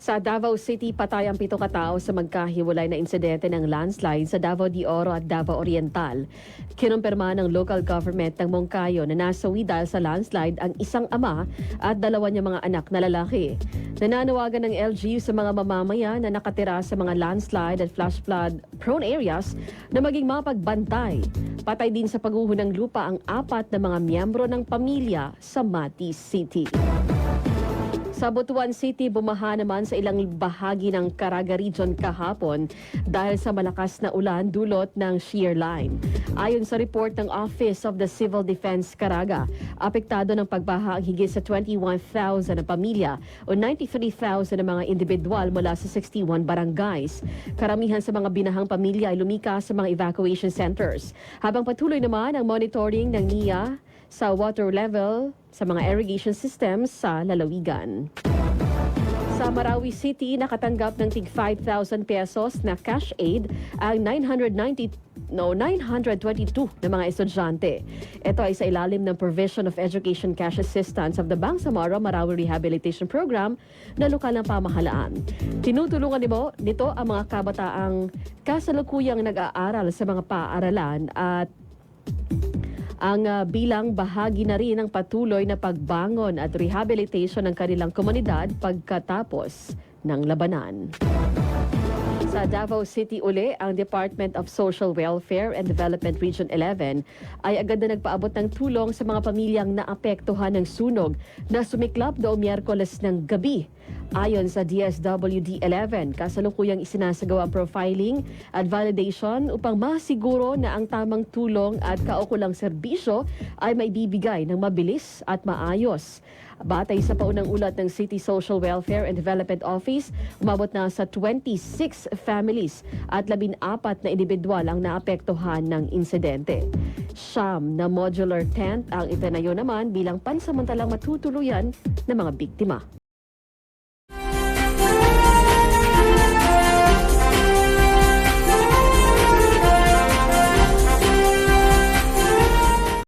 Sa Davao City, patay ang 7 katao sa magkahiwalay na insidente ng landslide sa Davao de Oro at Davao Oriental. Kinumpirma ng local government ng Moncayo na nasawi dahil sa landslide ang isang ama at dalawa niyang mga anak na lalaki. Nananawagan ng LGU sa mga mamamayan na nakatira sa mga landslide at flash flood prone areas na maging mapagbantay. Patay din sa pagguho ng lupa ang 4 na mga miyembro ng pamilya sa Mati City. Sa Butuan City, bumaha naman sa ilang bahagi ng Caraga Region kahapon dahil sa malakas na ulan dulot ng shear line. Ayon sa report ng Office of the Civil Defense Caraga, apektado ng pagbaha ang higit sa 21,000 na pamilya o 93,000 na mga individual mula sa 61 barangays. Karamihan sa mga binahang pamilya ay lumikas sa mga evacuation centers. Habang patuloy naman ang monitoring ng NIA sa water level sa mga irrigation systems sa lalawigan. Sa Marawi City, nakatanggap ng tig 5,000 pesos na cash aid ang 922 na mga estudyante. Ito ay sa ilalim ng Provision of Education Cash Assistance of the Bangsamoro Marawi Rehabilitation Program na lokal ng pamahalaan. Tinutulungan nito ang mga kabataang kasalukuyang nag-aaral sa mga paaralan at ang bilang bahagi na rin ng patuloy na pagbangon at rehabilitation ng kanilang komunidad pagkatapos ng labanan. Sa Davao City uli, ang Department of Social Welfare and Development Region 11 ay agad na nagpaabot ng tulong sa mga pamilyang naapektuhan ng sunog na sumiklap noong Miyerkules ng gabi. Ayon sa DSWD-11, kasalukuyang isinasagawa ang profiling at validation upang masiguro na ang tamang tulong at kaukulang serbisyo ay maibibigay ng mabilis at maayos. Batay sa paunang ulat ng City Social Welfare and Development Office, umabot na sa 26 families at 14 na individual ang naapektuhan ng insidente. Siyam na modular tent ang itinayo naman bilang pansamantalang matutuluyan ng mga biktima.